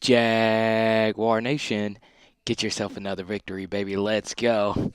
Jaguar Nation, get yourself another victory, baby. Let's go.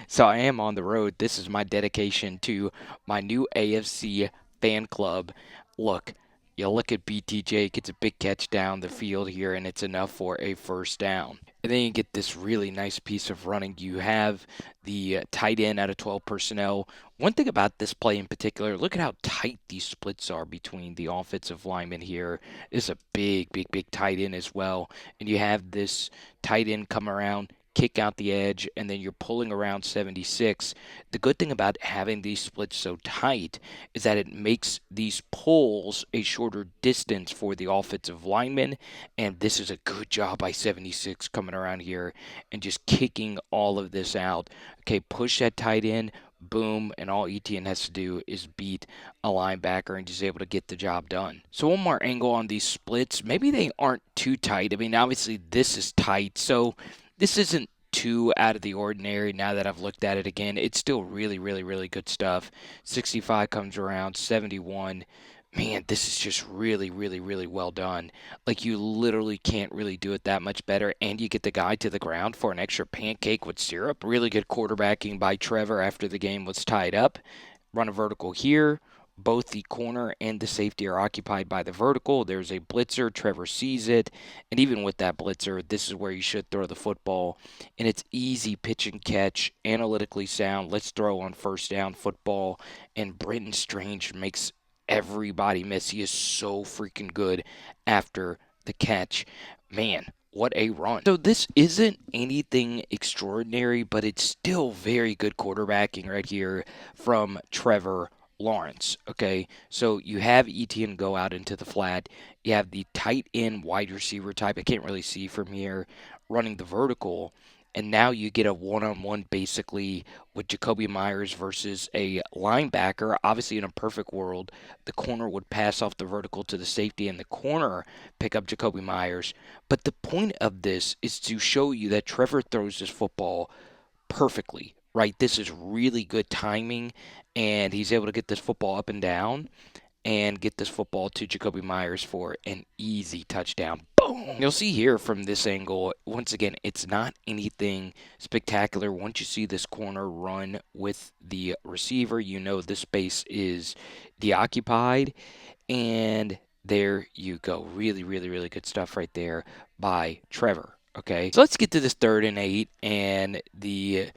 So I am on the road. This is my dedication to my new AFC fan club. Look, you look at BTJ, gets a big catch down the field here, and it's enough for a first down. And then you get this really nice piece of running. You have the tight end out of 12 personnel. One thing about this play in particular, look at how tight these splits are between the offensive linemen here. Is a big tight end as well. And you have this tight end come around, kick out the edge, and then you're pulling around 76. The good thing about having these splits so tight is that it makes these pulls a shorter distance for the offensive linemen. And this is a good job by 76 coming around here and just kicking all of this out. Okay, push that tight end. Boom, and all Etienne has to do is beat a linebacker and just able to get the job done. So one more angle on these splits. Maybe they aren't too tight. I mean, obviously this is tight, so this isn't too out of the ordinary now that I've looked at it again. It's still really good stuff. 65 comes around, 71. Man, this is just really well done. Like, you literally can't really do it that much better, and you get the guy to the ground for an extra pancake with syrup. Really good quarterbacking by Trevor after the game was tied up. Run a vertical here. Both the corner and the safety are occupied by the vertical. There's a blitzer. Trevor sees it. And even with that blitzer, this is where you should throw the football. And it's easy pitch and catch, analytically sound. Let's throw on first down football. And Brenton Strange makes everybody miss. He is so freaking good after the catch. Man, what a run. So this isn't anything extraordinary, but it's still very good quarterbacking right here from Trevor Lawrence. Okay, so you have Etienne go out into the flat. You have the tight end wide receiver type. I can't really see from here running the vertical. And now you get a one-on-one basically with Jacoby Myers versus a linebacker. Obviously, in a perfect world, the corner would pass off the vertical to the safety and the corner pick up Jacoby Myers. But the point of this is to show you that Trevor throws this football perfectly, right? This is really good timing, and he's able to get this football up and down and get this football to Jacoby Myers for an easy touchdown. Boom! You'll see here from this angle, once again, it's not anything spectacular. Once you see this corner run with the receiver, you know this space is deoccupied, and there you go. Really good stuff right there by Trevor. Okay, so let's get to this 3rd and 8, and the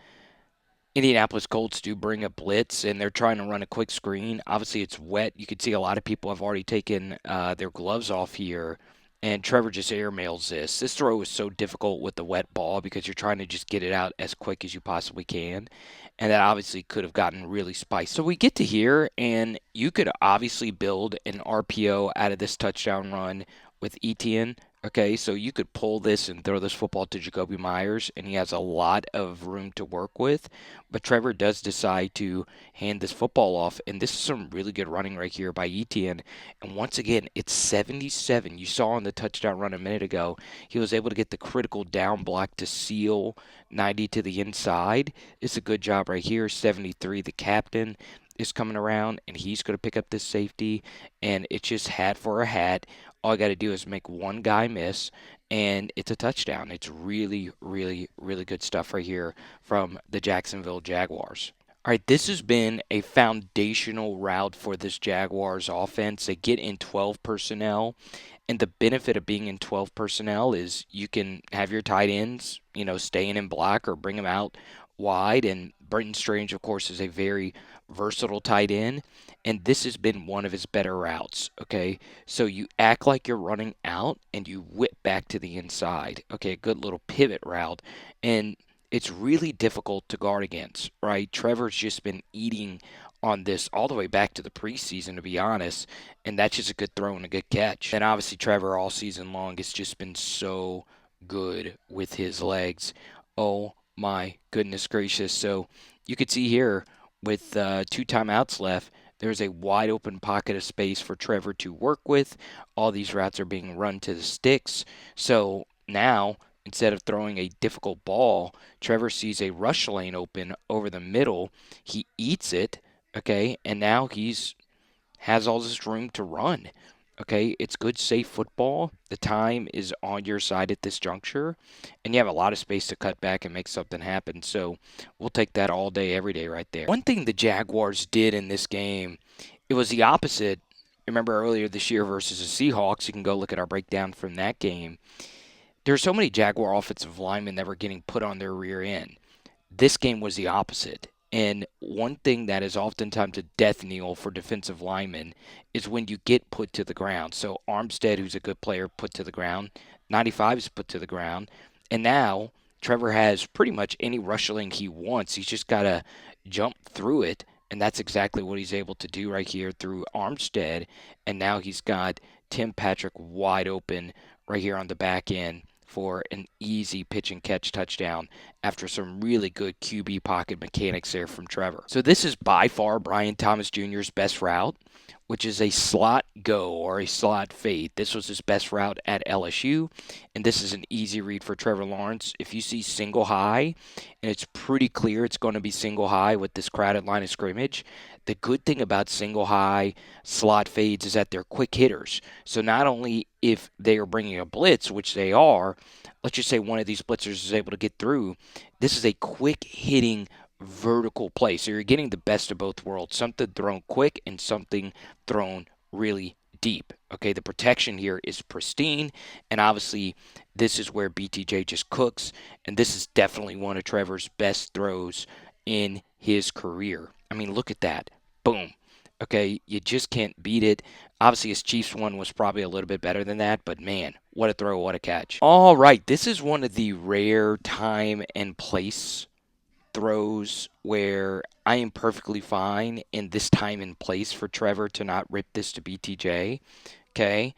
Indianapolis Colts do bring a blitz, and they're trying to run a quick screen. Obviously, it's wet. You can see a lot of people have already taken their gloves off here, and Trevor just airmails this. This throw is so difficult with the wet ball because you're trying to just get it out as quick as you possibly can, and that obviously could have gotten really spicy. So we get to here, and you could obviously build an RPO out of this touchdown run with Etienne. Okay, so you could pull this and throw this football to Jacoby Myers, and he has a lot of room to work with. But Trevor does decide to hand this football off, and this is some really good running right here by Etienne. And once again, it's 77. You saw on the touchdown run a minute ago, he was able to get the critical down block to seal 90 to the inside. It's a good job right here. 73, the captain is coming around, and he's going to pick up this safety, and it's just hat for a hat. All I got to do is make one guy miss, and it's a touchdown. It's really good stuff right here from the Jacksonville Jaguars. All right, this has been a foundational route for this Jaguars offense. They get in 12 personnel, and the benefit of being in 12 personnel is you can have your tight ends, staying in block or bring them out wide. And Brenton Strange, of course, is a very versatile tight end, and this has been one of his better routes. Okay, so you act like you're running out and you whip back to the inside. Okay, a good little pivot route, and it's really difficult to guard against, right? Trevor's just been eating on this all the way back to the preseason, to be honest, and that's just a good throw and a good catch. And obviously, Trevor all season long has just been so good with his legs. Oh my goodness gracious. So you could see here with 2 timeouts left, there's a wide open pocket of space for Trevor to work with. All these routes are being run to the sticks. So now, instead of throwing a difficult ball, Trevor sees a rush lane open over the middle. He eats it, okay, and now has all this room to run. Okay, it's good, safe football. The time is on your side at this juncture, and you have a lot of space to cut back and make something happen. So we'll take that all day, every day, right there. One thing the Jaguars did in this game, it was the opposite. Remember earlier this year versus the Seahawks, you can go look at our breakdown from that game. There are so many Jaguar offensive linemen that were getting put on their rear end. This game was the opposite. And one thing that is oftentimes a death knell for defensive linemen is when you get put to the ground. So Armstead, who's a good player, put to the ground. 95 is put to the ground. And now Trevor has pretty much any rush lane he wants. He's just got to jump through it. And that's exactly what he's able to do right here through Armstead. And now he's got Tim Patrick wide open right here on the back end for an easy pitch and catch touchdown after some really good QB pocket mechanics there from Trevor. So this is by far Brian Thomas Jr.'s best route, which is a slot go or a slot fade. This was his best route at LSU, and this is an easy read for Trevor Lawrence. If you see single high, and it's pretty clear it's going to be single high with this crowded line of scrimmage, the good thing about single high slot fades is that they're quick hitters. So not only if they are bringing a blitz, which they are, let's just say one of these blitzers is able to get through, this is a quick hitting vertical play. So you're getting the best of both worlds, something thrown quick and something thrown really deep. Okay, the protection here is pristine, and obviously this is where BTJ just cooks, and this is definitely one of Trevor's best throws in his career. I mean, look at that. Boom. Okay, you just can't beat it. Obviously, his Chiefs one was probably a little bit better than that, but man, what a throw, what a catch. All right, this is one of the rare time and place throws where I am perfectly fine in this time and place for Trevor to not rip this to BTJ. Okay,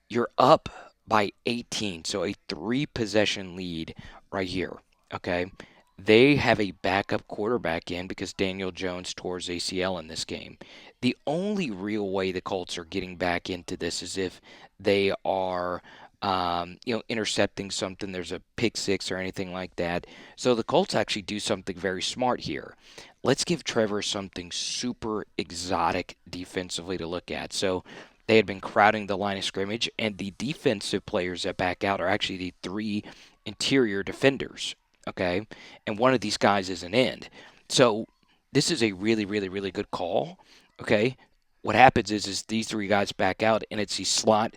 you're up by 18, so a 3 possession lead right here. Okay, they have a backup quarterback in because Daniel Jones tore his ACL in this game. The only real way the Colts are getting back into this is if they are, intercepting something. There's a pick six or anything like that. So the Colts actually do something very smart here. Let's give Trevor something super exotic defensively to look at. So they had been crowding the line of scrimmage, and the defensive players that back out are actually the 3 interior defenders. Okay, and one of these guys is an end. So this is a really, really, really good call. Okay, what happens is these 3 guys back out, and it's these slot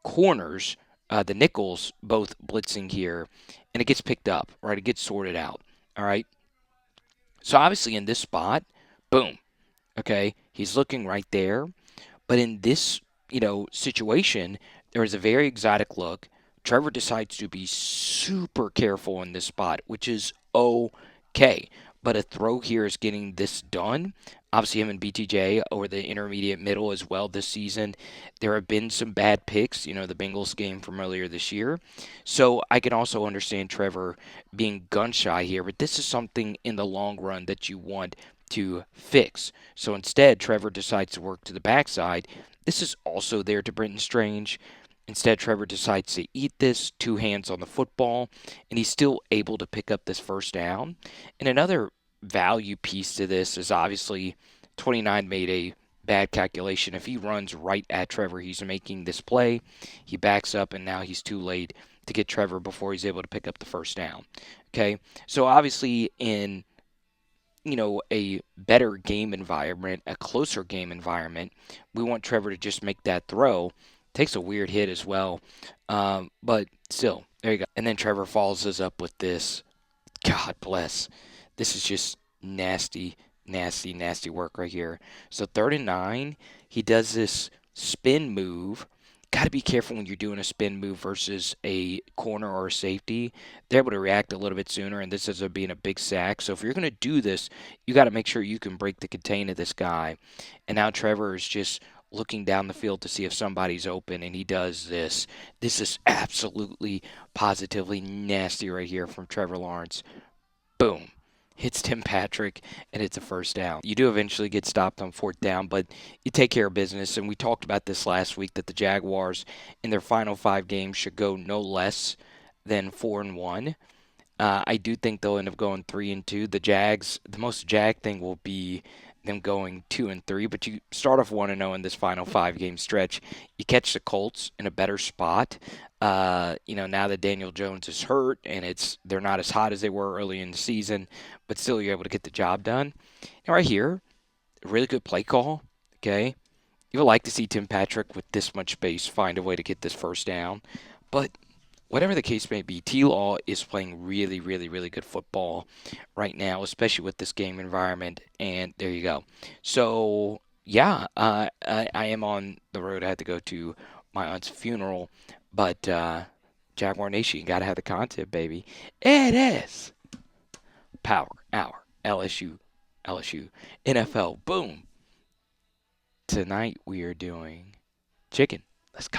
corners, the nickels, both blitzing here, and it gets picked up. Right, it gets sorted out. All right. So obviously in this spot, boom. Okay, he's looking right there. But in this, situation, there is a very exotic look. Trevor decides to be super careful in this spot, which is okay. But a throw here is getting this done. Obviously, him and BTJ over the intermediate middle as well this season. There have been some bad picks, the Bengals game from earlier this year. So I can also understand Trevor being gun shy here, but this is something in the long run that you want to fix. So instead, Trevor decides to work to the backside. This is also there to Brenton Strange. Instead, Trevor decides to eat this, 2 hands on the football, and he's still able to pick up this first down. And another value piece to this is obviously 29 made a bad calculation. If he runs right at Trevor, he's making this play. He backs up, and now he's too late to get Trevor before he's able to pick up the first down. Okay, so obviously in a better game environment, a closer game environment, we want Trevor to just make that throw. Takes a weird hit as well. But still, there you go. And then Trevor follows us up with this. God bless. This is just nasty, nasty, nasty work right here. So 3rd and 9, he does this spin move. Got to be careful when you're doing a spin move versus a corner or a safety. They're able to react a little bit sooner, and this ends up being a big sack. So if you're going to do this, you got to make sure you can break the contain of this guy. And now Trevor is just looking down the field to see if somebody's open, and he does this. This is absolutely, positively nasty right here from Trevor Lawrence. Boom. Hits Tim Patrick, and it's a first down. You do eventually get stopped on 4th down, but you take care of business. And we talked about this last week that the Jaguars in their final 5 games should go no less than 4-1. I do think they'll end up going 3-2. The most Jag thing will be them going 2-3, but you start off 1-0 in this final 5 game stretch. You catch the Colts in a better spot. Now that Daniel Jones is hurt and they're not as hot as they were early in the season, but still you're able to get the job done. And right here, a really good play call. Okay, you would like to see Tim Patrick with this much space find a way to get this first down, but whatever the case may be, T Law is playing really, really, really good football right now, especially with this game environment. And there you go. So, yeah, I am on the road. I had to go to my aunt's funeral, but Jaguar Nation, you got to have the content, baby. It is Power Hour, LSU, NFL. Boom. Tonight we are doing chicken. Let's go.